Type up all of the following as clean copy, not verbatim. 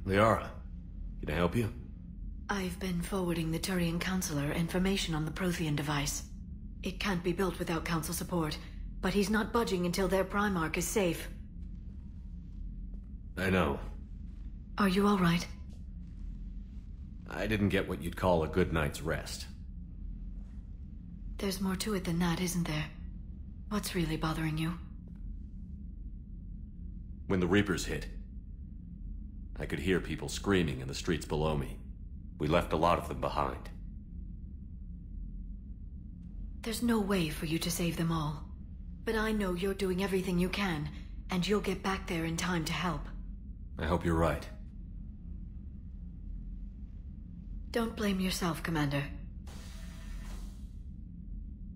Liara, can I help you? I've been forwarding the Turian Counselor information on the Prothean device. It can't be built without Council support, but he's not budging until their Primarch is safe. I know. Are you all right? I didn't get what you'd call a good night's rest. There's more to it than that, isn't there? What's really bothering you? When the Reapers hit, I could hear people screaming in the streets below me. We left a lot of them behind. There's no way for you to save them all. But I know you're doing everything you can, and you'll get back there in time to help. I hope you're right. Don't blame yourself, Commander.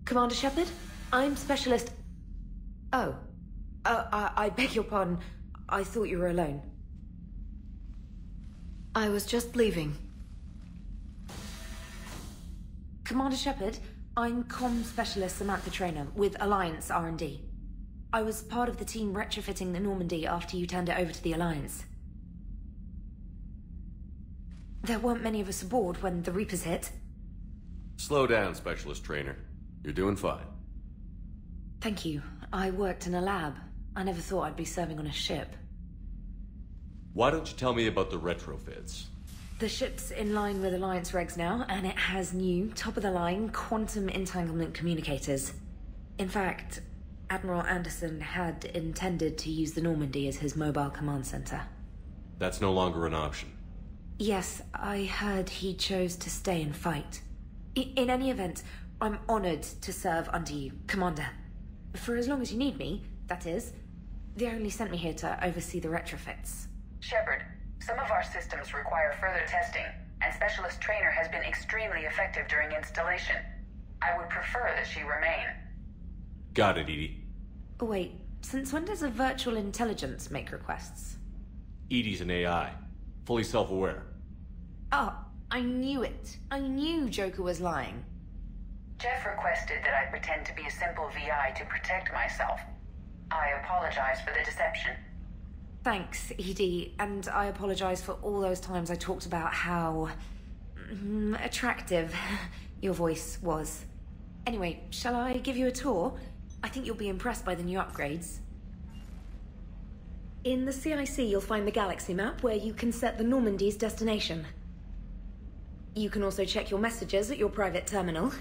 Commander Shepard, I'm Specialist... Oh. I beg your pardon. I thought you were alone. I was just leaving. Commander Shepard, I'm Comm Specialist Samantha Traynor with Alliance R&D. I was part of the team retrofitting the Normandy after you turned it over to the Alliance. There weren't many of us aboard when the Reapers hit. Slow down, Specialist Trainer. You're doing fine. Thank you. I worked in a lab. I never thought I'd be serving on a ship. Why don't you tell me about the retrofits? The ship's in line with Alliance regs now, and it has new, top-of-the-line quantum entanglement communicators. In fact, Admiral Anderson had intended to use the Normandy as his mobile command center. That's no longer an option. Yes, I heard he chose to stay and fight. In any event, I'm honored to serve under you, Commander. For as long as you need me, that is. They only sent me here to oversee the retrofits. Shepard, some of our systems require further testing, and Specialist Trainer has been extremely effective during installation. I would prefer that she remain. Got it, Edie. Wait, since when does a virtual intelligence make requests? Edie's an AI. Fully self-aware. Oh, I knew it. I knew Joker was lying. Jeff requested that I pretend to be a simple VI to protect myself. I apologize for the deception. Thanks, Edie, and I apologize for all those times I talked about how... attractive your voice was. Anyway, shall I give you a tour? I think you'll be impressed by the new upgrades. In the CIC, you'll find the galaxy map where you can set the Normandy's destination. You can also check your messages at your private terminal.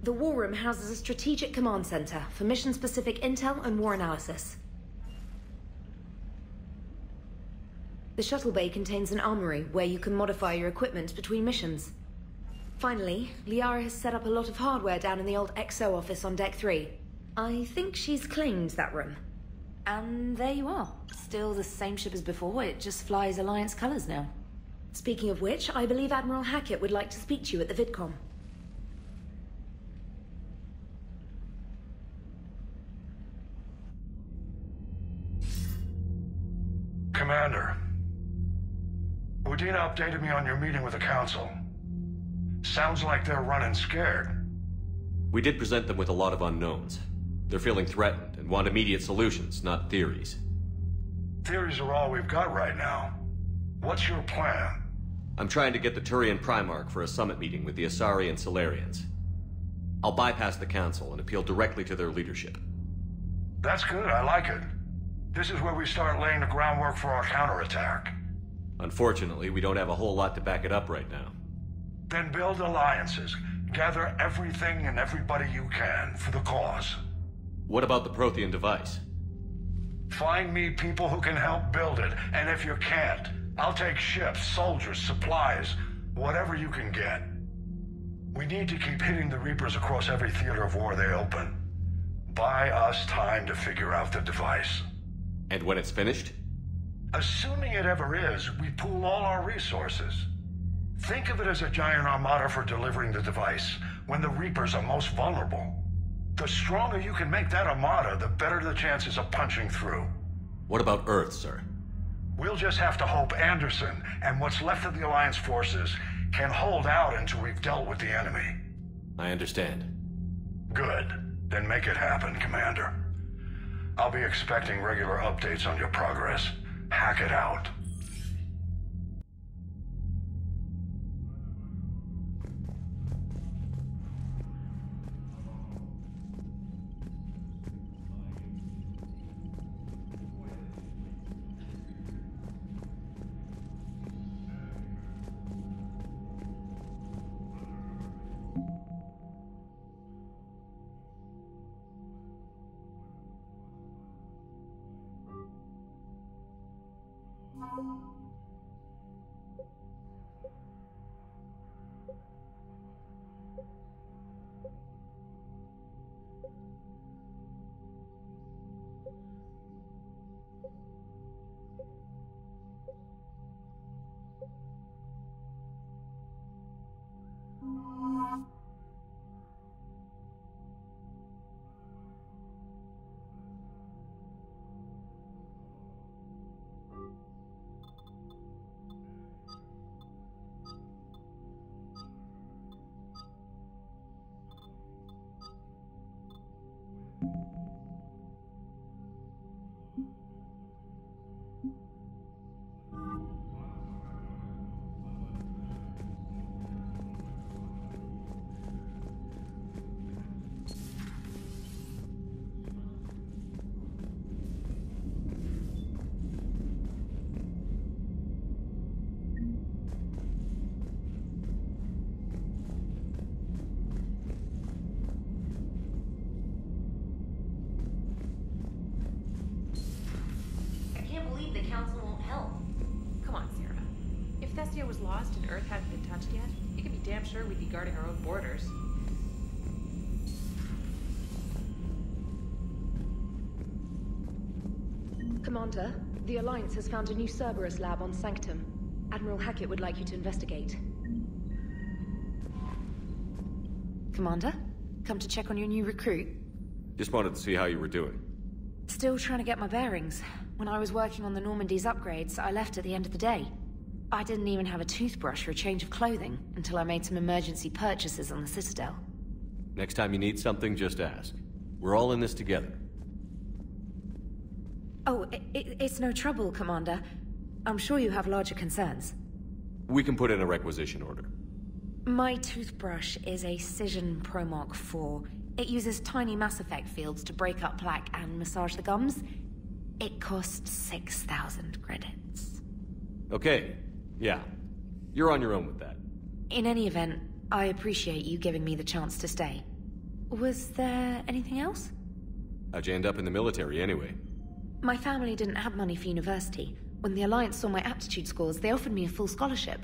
The War Room houses a strategic command center for mission-specific intel and war analysis. The shuttle bay contains an armory where you can modify your equipment between missions. Finally, Liara has set up a lot of hardware down in the old XO office on Deck 3. I think she's claimed that room. And there you are. Still the same ship as before, it just flies Alliance colors now. Speaking of which, I believe Admiral Hackett would like to speak to you at the VidCom. Commander, Udina updated me on your meeting with the Council. Sounds like they're running scared. We did present them with a lot of unknowns. They're feeling threatened and want immediate solutions, not theories. Theories are all we've got right now. What's your plan? I'm trying to get the Turian Primarch for a summit meeting with the Asari and Solarians. I'll bypass the Council and appeal directly to their leadership. That's good, I like it. This is where we start laying the groundwork for our counterattack. Unfortunately, we don't have a whole lot to back it up right now. Then build alliances. Gather everything and everybody you can for the cause. What about the Prothean device? Find me people who can help build it, and if you can't, I'll take ships, soldiers, supplies, whatever you can get. We need to keep hitting the Reapers across every theater of war they open. Buy us time to figure out the device. And when it's finished? Assuming it ever is, we pool all our resources. Think of it as a giant armada for delivering the device, when the Reapers are most vulnerable. The stronger you can make that armada, the better the chances of punching through. What about Earth, sir? We'll just have to hope Anderson and what's left of the Alliance forces can hold out until we've dealt with the enemy. I understand. Good. Then make it happen, Commander. I'll be expecting regular updates on your progress. Hack it out. Was lost and Earth hadn't been touched yet, you can be damn sure we'd be guarding our own borders. Commander, the Alliance has found a new Cerberus lab on Sanctum. Admiral Hackett would like you to investigate. Commander, come to check on your new recruit. Just wanted to see how you were doing. Still trying to get my bearings. When I was working on the Normandy's upgrades, I left at the end of the day. I didn't even have a toothbrush or a change of clothing until I made some emergency purchases on the Citadel. Next time you need something, just ask. We're all in this together. Oh, it's no trouble, Commander. I'm sure you have larger concerns. We can put in a requisition order. My toothbrush is a Cision Pro Mark IV. It uses tiny Mass Effect fields to break up plaque and massage the gums. It costs 6,000 credits. Okay. Yeah, you're on your own with that. In any event, I appreciate you giving me the chance to stay. Was there anything else? How'd you end up in the military anyway? My family didn't have money for university. When the Alliance saw my aptitude scores, they offered me a full scholarship.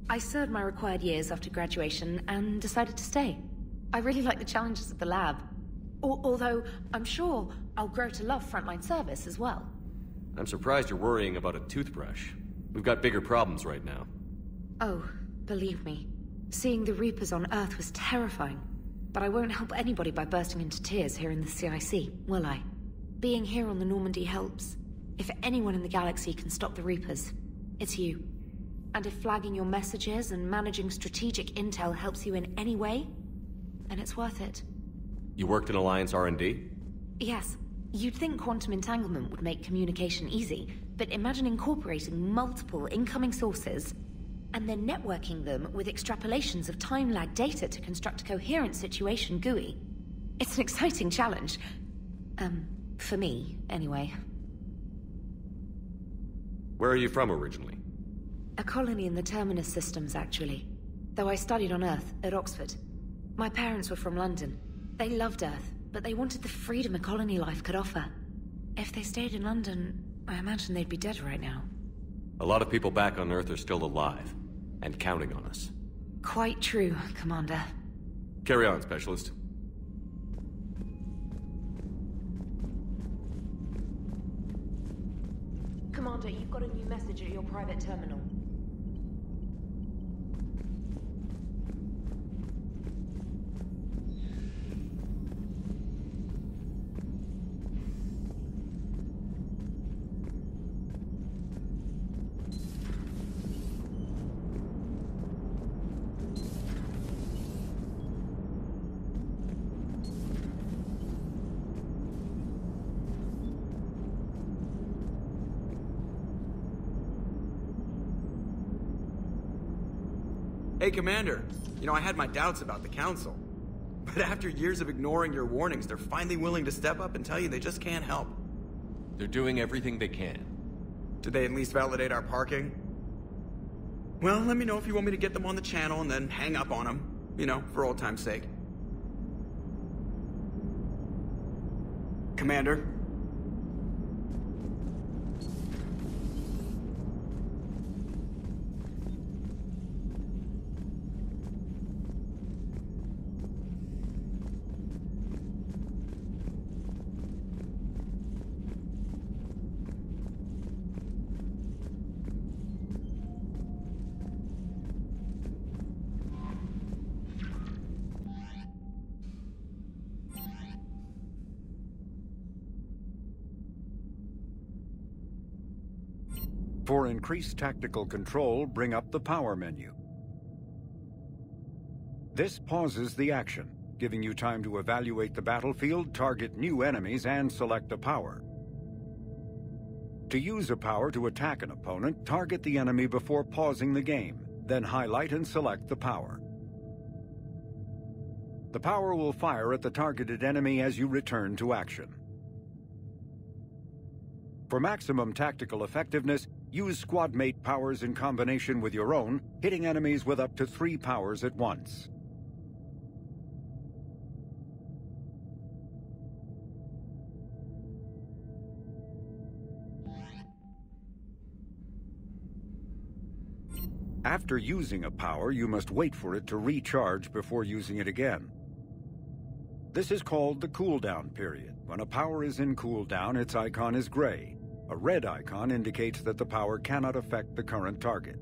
I served my required years after graduation and decided to stay. I really like the challenges of the lab. Although, I'm sure I'll grow to love frontline service as well. I'm surprised you're worrying about a toothbrush. We've got bigger problems right now. Oh, believe me. Seeing the Reapers on Earth was terrifying. But I won't help anybody by bursting into tears here in the CIC, will I? Being here on the Normandy helps. If anyone in the galaxy can stop the Reapers, it's you. And if flagging your messages and managing strategic intel helps you in any way, then it's worth it. You worked in Alliance R&D? Yes. You'd think quantum entanglement would make communication easy, but imagine incorporating multiple incoming sources and then networking them with extrapolations of time-lag data to construct a coherent situation GUI. It's an exciting challenge. For me, anyway. Where are you from originally? A colony in the Terminus systems, actually. Though I studied on Earth, at Oxford. My parents were from London. They loved Earth, but they wanted the freedom a colony life could offer. If they stayed in London, I imagine they'd be dead right now. A lot of people back on Earth are still alive, and counting on us. Quite true, Commander. Carry on, Specialist. Commander, you've got a new message at your private terminal. Hey, Commander. You know, I had my doubts about the Council. But after years of ignoring your warnings, they're finally willing to step up and tell you they just can't help. They're doing everything they can. Did they at least validate our parking? Well, let me know if you want me to get them on the channel and then hang up on them. You know, for old time's sake. Commander? For increased tactical control, bring up the power menu. This pauses the action, giving you time to evaluate the battlefield, target new enemies, and select a power. To use a power to attack an opponent, target the enemy before pausing the game, then highlight and select the power. The power will fire at the targeted enemy as you return to action. For maximum tactical effectiveness, use squadmate powers in combination with your own, hitting enemies with up to 3 powers at once. After using a power, you must wait for it to recharge before using it again. This is called the cooldown period. When a power is in cooldown, its icon is gray. A red icon indicates that the power cannot affect the current target.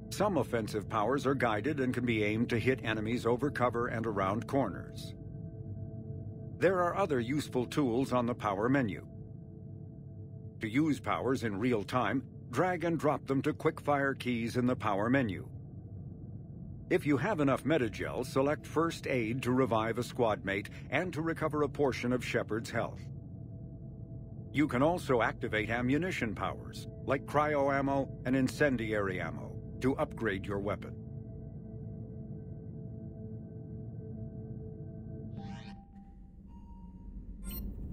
Some offensive powers are guided and can be aimed to hit enemies over cover and around corners. There are other useful tools on the power menu. To use powers in real time, drag and drop them to quick-fire keys in the power menu. If you have enough metagel, select First Aid to revive a squadmate and to recover a portion of Shepard's health. You can also activate ammunition powers, like cryo ammo and incendiary ammo, to upgrade your weapon.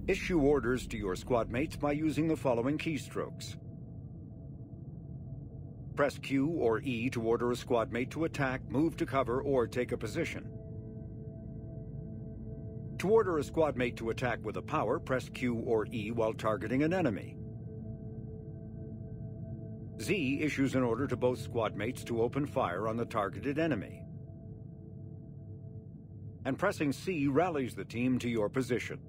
Issue orders to your squadmates by using the following keystrokes. Press Q or E to order a squadmate to attack, move to cover, or take a position. To order a squadmate to attack with a power, press Q or E while targeting an enemy. Z issues an order to both squadmates to open fire on the targeted enemy. And pressing C rallies the team to your position.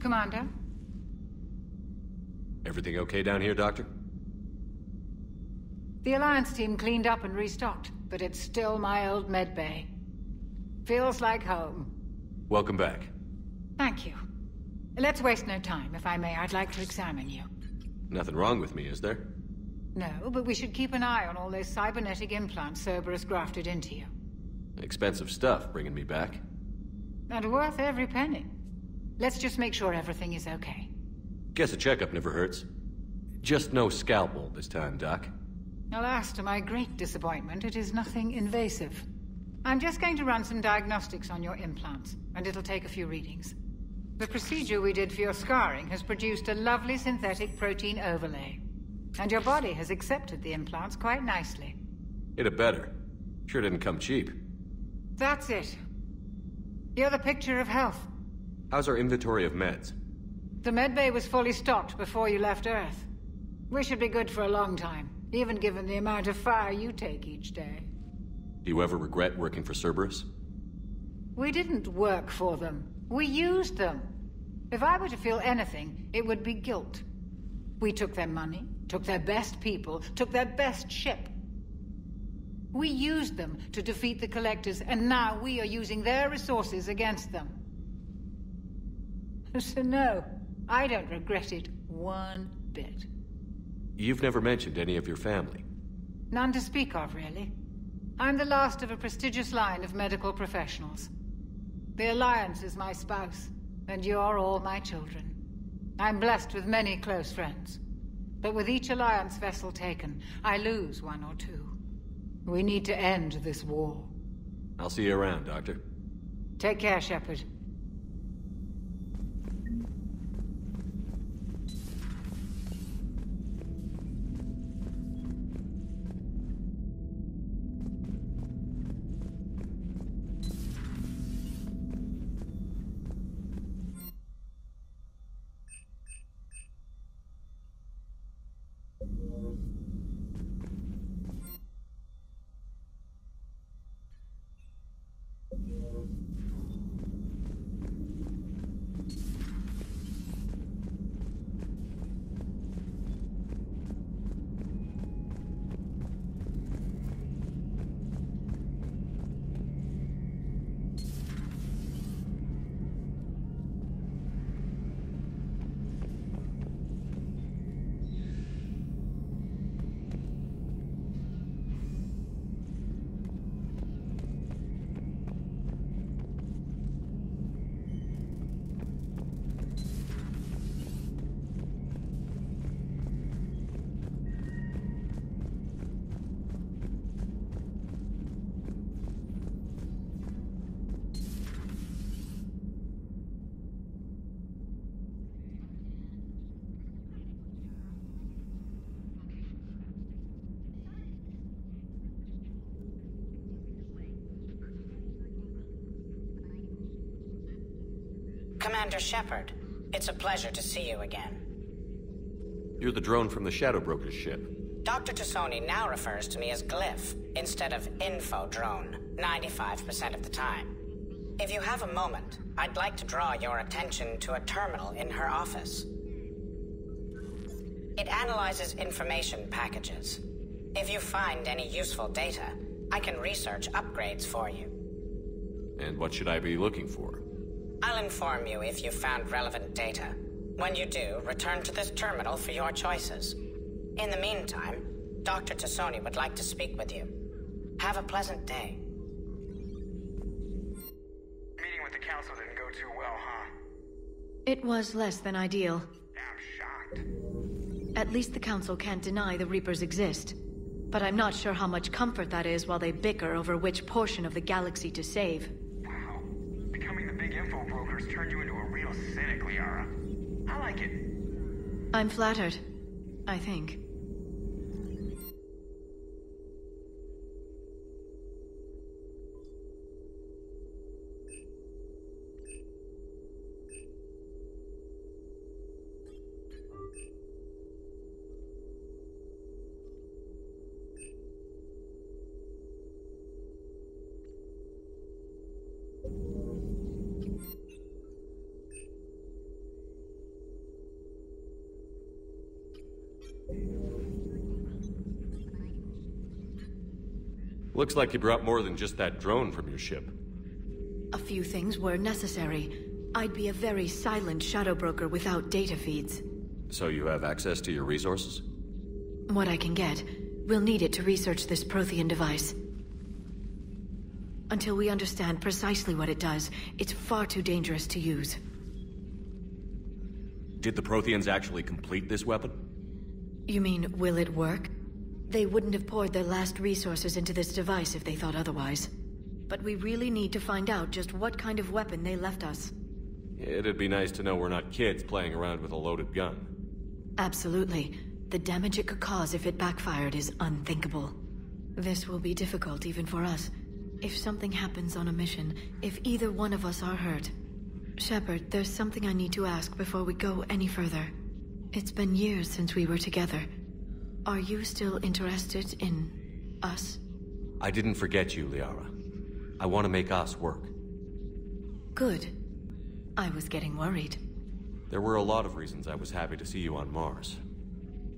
Commander? Everything okay down here, Doctor? The Alliance team cleaned up and restocked, but it's still my old medbay. Feels like home. Welcome back. Thank you. Let's waste no time. If I may, I'd like to examine you. Nothing wrong with me, is there? No, but we should keep an eye on all those cybernetic implants Cerberus grafted into you. Expensive stuff bringing me back. And worth every penny. Let's just make sure everything is okay. Guess a checkup never hurts. Just no scalpel this time, Doc. Alas, to my great disappointment, it is nothing invasive. I'm just going to run some diagnostics on your implants, and it'll take a few readings. The procedure we did for your scarring has produced a lovely synthetic protein overlay. And your body has accepted the implants quite nicely. Hit it better. Sure didn't come cheap. That's it. You're the picture of health. How's our inventory of meds? The medbay was fully stocked before you left Earth. We should be good for a long time, even given the amount of fire you take each day. Do you ever regret working for Cerberus? We didn't work for them. We used them. If I were to feel anything, it would be guilt. We took their money, took their best people, took their best ship. We used them to defeat the Collectors, and now we are using their resources against them. So no, I don't regret it one bit. You've never mentioned any of your family. None to speak of, really. I'm the last of a prestigious line of medical professionals. The Alliance is my spouse, and you're all my children. I'm blessed with many close friends. But with each Alliance vessel taken, I lose one or two. We need to end this war. I'll see you around, Doctor. Take care, Shepard. Commander Shepard, it's a pleasure to see you again. You're the drone from the Shadow Broker's ship. Dr. Tassoni now refers to me as Glyph instead of Info Drone, 95% of the time. If you have a moment, I'd like to draw your attention to a terminal in her office. It analyzes information packages. If you find any useful data, I can research upgrades for you. And what should I be looking for? I'll inform you if you've found relevant data. When you do, return to this terminal for your choices. In the meantime, Dr. Tassoni would like to speak with you. Have a pleasant day. Meeting with the council didn't go too well, huh? It was less than ideal. I'm shocked. At least the council can't deny the Reapers exist. But I'm not sure how much comfort that is while they bicker over which portion of the galaxy to save. Wow. Becoming the big info brokers turned you into a real cynic, Liara. I like it. I'm flattered, I think. Looks like you brought more than just that drone from your ship. A few things were necessary. I'd be a very silent shadow broker without data feeds. So you have access to your resources? What I can get. We'll need it to research this Prothean device. Until we understand precisely what it does, it's far too dangerous to use. Did the Protheans actually complete this weapon? You mean, will it work? They wouldn't have poured their last resources into this device if they thought otherwise. But we really need to find out just what kind of weapon they left us. It'd be nice to know we're not kids playing around with a loaded gun. Absolutely. The damage it could cause if it backfired is unthinkable. This will be difficult even for us. If something happens on a mission, if either one of us are hurt. Shepard, there's something I need to ask before we go any further. It's been years since we were together. Are you still interested in us? I didn't forget you, Liara. I want to make us work. Good. I was getting worried. There were a lot of reasons I was happy to see you on Mars.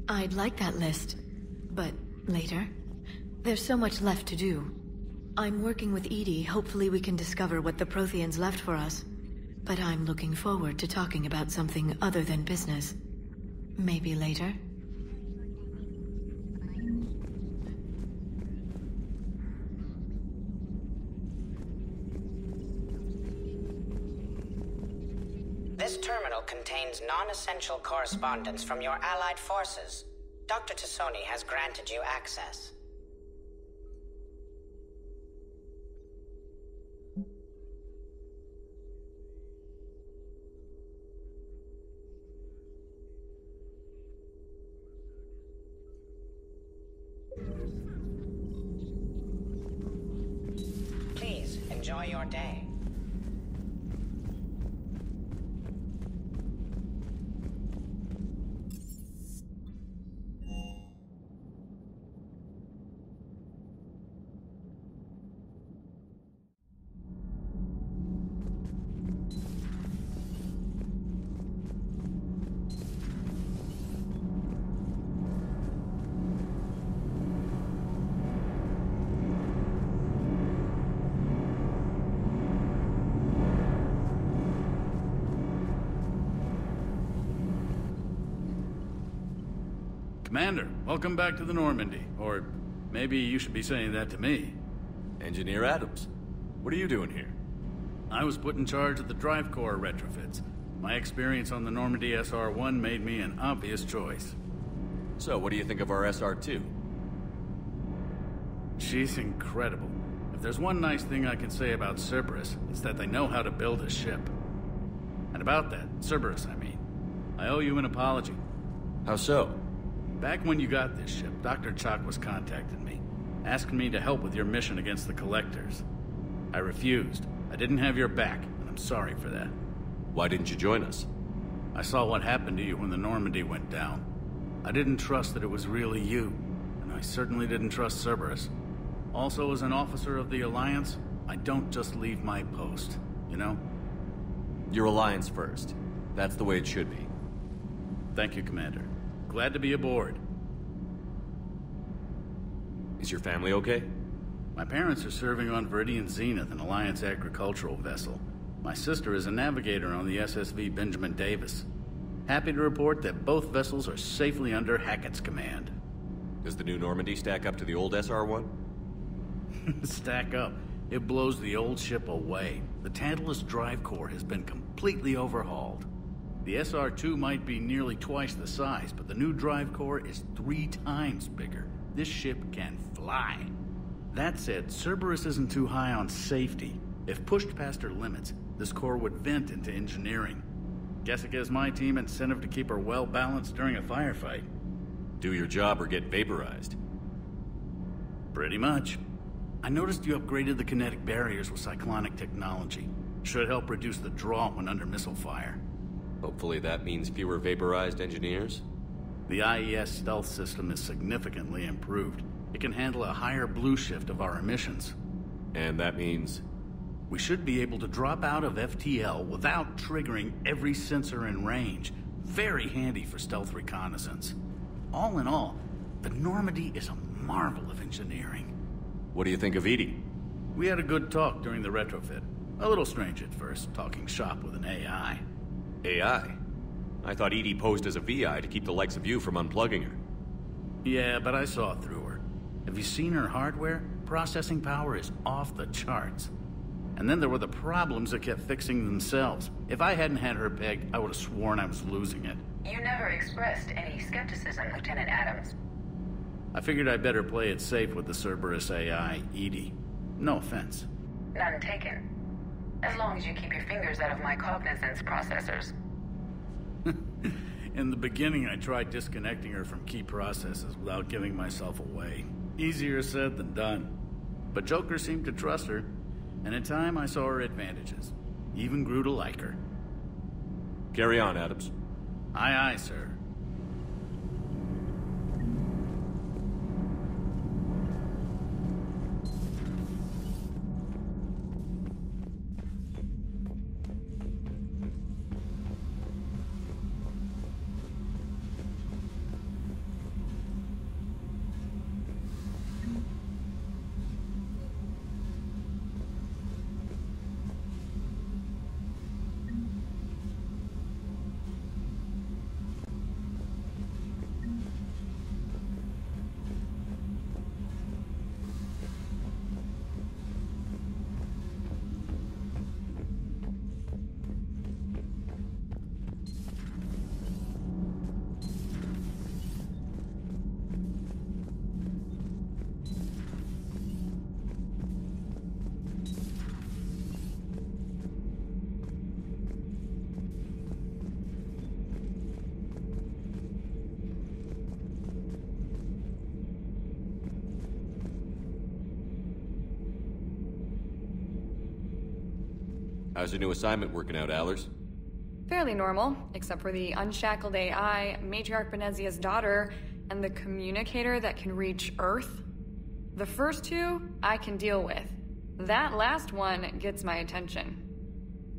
I'd like that list, but later. There's so much left to do. I'm working with Edie. Hopefully we can discover what the Protheans left for us. But I'm looking forward to talking about something other than business. Maybe later? This terminal contains non-essential correspondence from your allied forces. Dr. Tassoni has granted you access. Please, enjoy your day. Commander, welcome back to the Normandy. Or maybe you should be saying that to me. Engineer Adams, what are you doing here? I was put in charge of the drive core retrofits. My experience on the Normandy SR-1 made me an obvious choice. So, what do you think of our SR-2? She's incredible. If there's one nice thing I can say about Cerberus, it's that they know how to build a ship. And about that, Cerberus, I mean, I owe you an apology. How so? Back when you got this ship, Dr. Chalk was contacting me, asking me to help with your mission against the Collectors. I refused. I didn't have your back, and I'm sorry for that. Why didn't you join us? I saw what happened to you when the Normandy went down. I didn't trust that it was really you, and I certainly didn't trust Cerberus. Also, as an officer of the Alliance, I don't just leave my post, you know? Your Alliance first. That's the way it should be. Thank you, Commander. Glad to be aboard. Is your family okay? My parents are serving on Viridian Zenith, an Alliance agricultural vessel. My sister is a navigator on the SSV Benjamin Davis. Happy to report that both vessels are safely under Hackett's command. Does the new Normandy stack up to the old SR-1? Stack up. It blows the old ship away. The Tantalus drive core has been completely overhauled. The SR-2 might be nearly twice the size, but the new drive core is 3 times bigger. This ship can fly. That said, Cerberus isn't too high on safety. If pushed past her limits, this core would vent into engineering. Guess it gives my team incentive to keep her well-balanced during a firefight. Do your job or get vaporized. Pretty much. I noticed you upgraded the kinetic barriers with cyclonic technology. Should help reduce the draw when under missile fire. Hopefully that means fewer vaporized engineers? The IES stealth system is significantly improved. It can handle a higher blue shift of our emissions. And that means? We should be able to drop out of FTL without triggering every sensor in range. Very handy for stealth reconnaissance. All in all, the Normandy is a marvel of engineering. What do you think of Edie? We had a good talk during the retrofit. A little strange at first, talking shop with an AI. AI? I thought Edie posed as a VI to keep the likes of you from unplugging her. Yeah, but I saw through her. Have you seen her hardware? Processing power is off the charts. And then there were the problems that kept fixing themselves. If I hadn't had her pegged, I would have sworn I was losing it. You never expressed any skepticism, Lieutenant Adams. I figured I'd better play it safe with the Cerberus AI, Edie. No offense. None taken. As long as you keep your fingers out of my cognizance processors. In the beginning, I tried disconnecting her from key processes without giving myself away. Easier said than done. But Joker seemed to trust her, and in time I saw her advantages. Even grew to like her. Carry on, Adams. Aye, aye, sir. How's your new assignment working out, Allers? Fairly normal, except for the unshackled AI, Matriarch Benezia's daughter, and the communicator that can reach Earth. The first two, I can deal with. That last one gets my attention.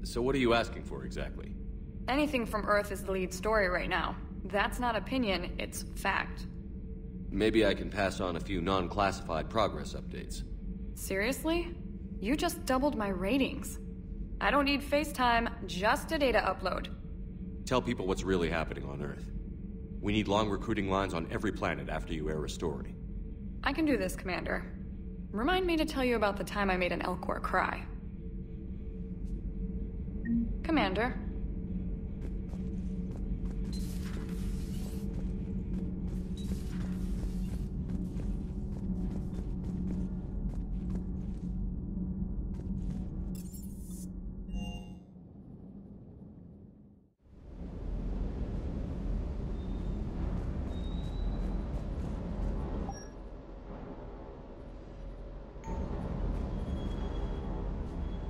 So what are you asking for, exactly? Anything from Earth is the lead story right now. That's not opinion, it's fact. Maybe I can pass on a few non-classified progress updates. Seriously? You just doubled my ratings. I don't need FaceTime, just a data upload. Tell people what's really happening on Earth. We need long recruiting lines on every planet after you air a story. I can do this, Commander. Remind me to tell you about the time I made an Elcor cry. Commander.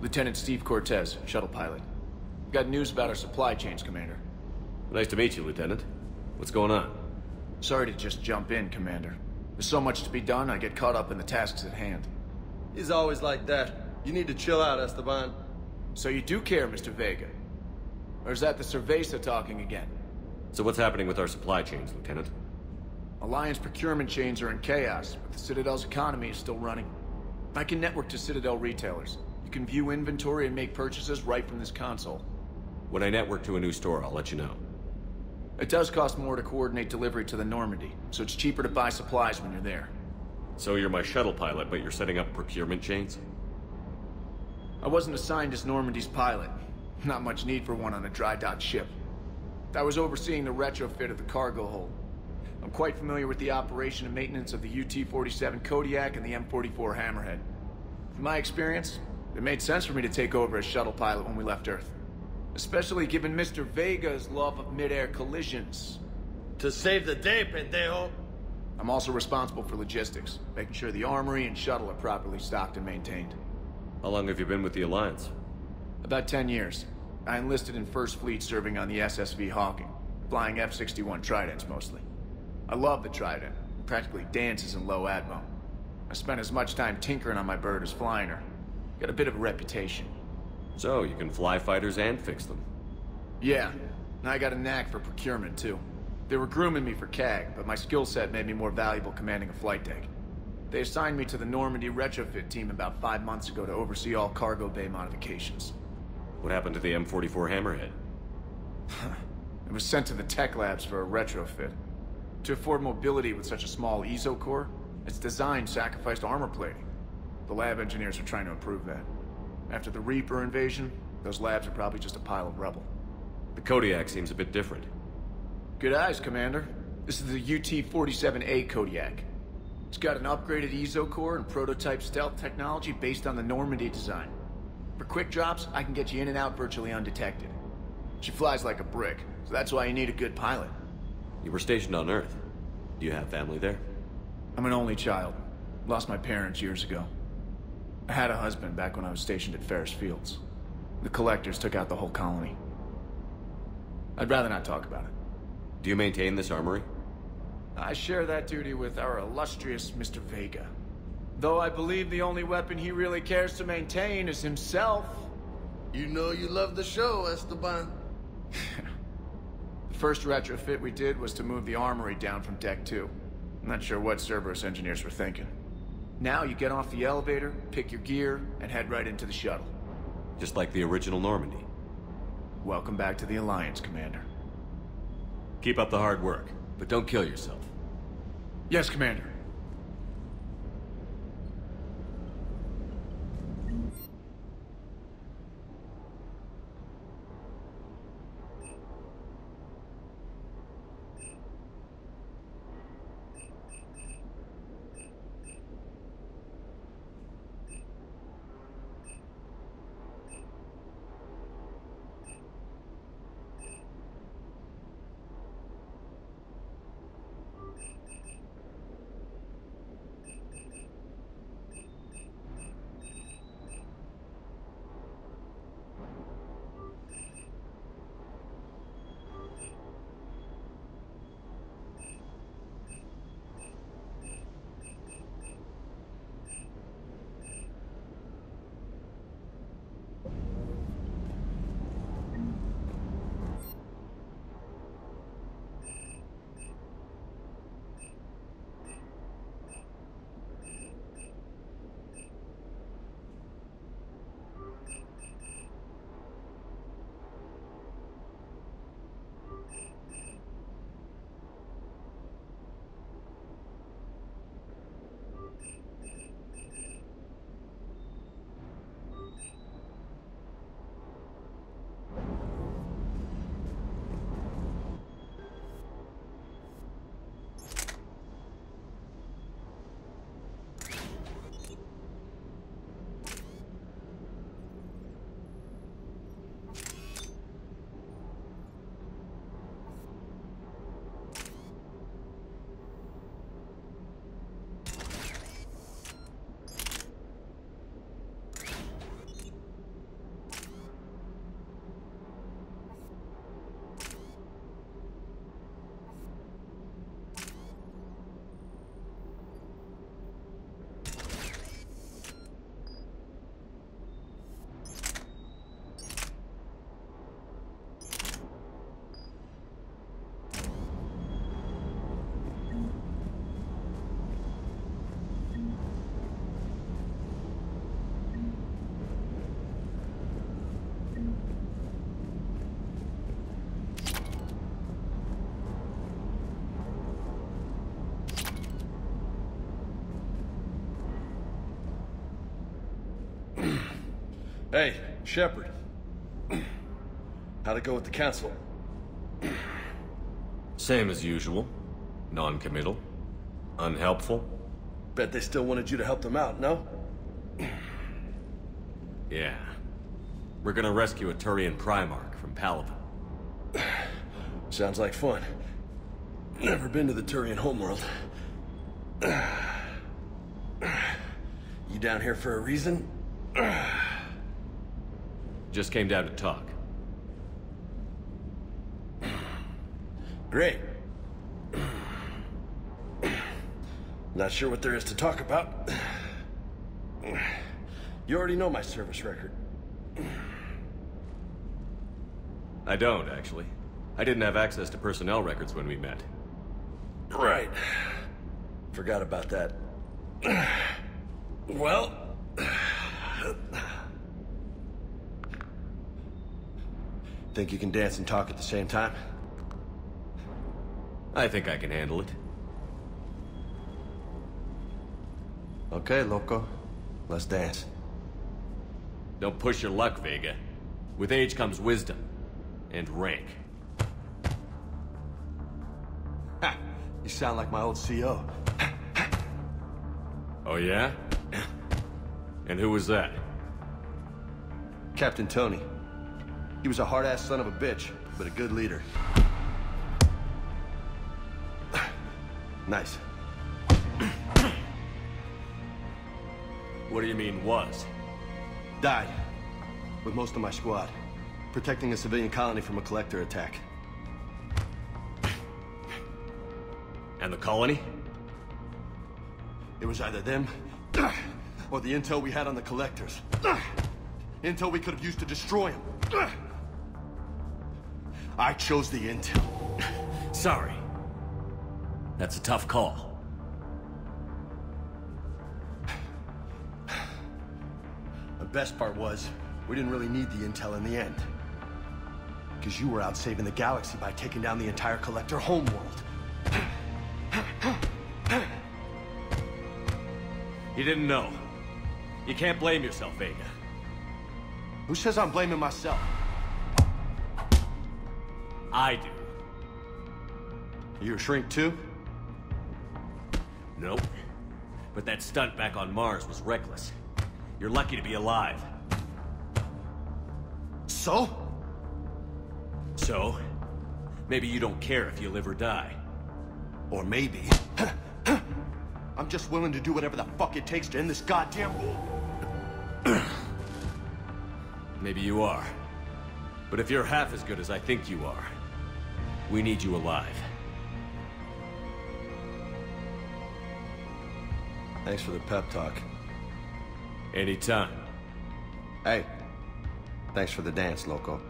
Lieutenant Steve Cortez, shuttle pilot. Got news about our supply chains, Commander. Nice to meet you, Lieutenant. What's going on? Sorry to just jump in, Commander. There's so much to be done, I get caught up in the tasks at hand. He's always like that. You need to chill out, Esteban. So you do care, Mr. Vega? Or is that the Cerveza talking again? So what's happening with our supply chains, Lieutenant? Alliance procurement chains are in chaos, but the Citadel's economy is still running. I can network to Citadel retailers. You can view inventory and make purchases right from this console. When I network to a new store, I'll let you know. It does cost more to coordinate delivery to the Normandy, so it's cheaper to buy supplies when you're there. So you're my shuttle pilot, but you're setting up procurement chains? I wasn't assigned as Normandy's pilot. Not much need for one on a dry dock ship. I was overseeing the retrofit of the cargo hold. I'm quite familiar with the operation and maintenance of the UT-47 Kodiak and the M44 Hammerhead. From my experience, it made sense for me to take over as shuttle pilot when we left Earth. Especially given Mr. Vega's love of mid-air collisions. To save the day, pendejo. I'm also responsible for logistics, making sure the armory and shuttle are properly stocked and maintained. How long have you been with the Alliance? About 10 years. I enlisted in First Fleet serving on the SSV Hawking, flying F-61 Tridents mostly. I love the Trident. It practically dances in low atmo. I spent as much time tinkering on my bird as flying her. Got a bit of a reputation. So, you can fly fighters and fix them? Yeah, and I got a knack for procurement, too. They were grooming me for CAG, but my skill set made me more valuable commanding a flight deck. They assigned me to the Normandy retrofit team about 5 months ago to oversee all cargo bay modifications. What happened to the M44 Hammerhead? It was sent to the tech labs for a retrofit. To afford mobility with such a small ESO core, its design sacrificed armor plating. The lab engineers are trying to improve that. After the Reaper invasion, those labs are probably just a pile of rubble. The Kodiak seems a bit different. Good eyes, Commander. This is the UT-47A Kodiak. It's got an upgraded ESO core and prototype stealth technology based on the Normandy design. For quick drops, I can get you in and out virtually undetected. She flies like a brick, so that's why you need a good pilot. You were stationed on Earth. Do you have family there? I'm an only child. Lost my parents years ago. I had a husband back when I was stationed at Ferris Fields. The Collectors took out the whole colony. I'd rather not talk about it. Do you maintain this armory? I share that duty with our illustrious Mr. Vega. Though I believe the only weapon he really cares to maintain is himself. You know you love the show, Esteban. The first retrofit we did was to move the armory down from Deck 2. I'm not sure what Cerberus engineers were thinking. Now you get off the elevator, pick your gear, and head right into the shuttle. Just like the original Normandy. Welcome back to the Alliance, Commander. Keep up the hard work, but don't kill yourself. Yes, Commander. Hey, Shepard. How'd it go with the council? Same as usual. Non-committal. Unhelpful. Bet they still wanted you to help them out, no? Yeah. We're gonna rescue a Turian Primarch from Paladin. Sounds like fun. Never been to the Turian homeworld. You down here for a reason? Just came down to talk. Great. Not sure what there is to talk about. You already know my service record. I don't, actually. I didn't have access to personnel records when we met. Right. Forgot about that. Well... Think you can dance and talk at the same time? I think I can handle it. Okay, loco. Let's dance. Don't push your luck, Vega. With age comes wisdom. And rank. Ha! You sound like my old CO. Oh yeah? And who was that? Captain Tony. He was a hard-ass son of a bitch, but a good leader. Nice. What do you mean, was? Died. With most of my squad. Protecting a civilian colony from a collector attack. And the colony? It was either them, or the intel we had on the collectors. Intel we could have used to destroy them. I chose the intel. Sorry. That's a tough call. The best part was, we didn't really need the intel in the end. Because you were out saving the galaxy by taking down the entire collector homeworld. You didn't know. You can't blame yourself, Vega. Who says I'm blaming myself? I do. You a shrink too? Nope. But that stunt back on Mars was reckless. You're lucky to be alive. So? So? Maybe you don't care if you live or die. Or maybe... I'm just willing to do whatever the fuck it takes to end this goddamn war. Maybe you are. But if you're half as good as I think you are, we need you alive. Thanks for the pep talk. Anytime. Hey, thanks for the dance, Loco.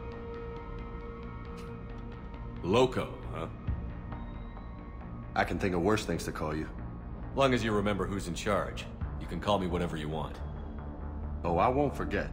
Loco, huh? I can think of worse things to call you. Long as you remember who's in charge, you can call me whatever you want. Oh, I won't forget.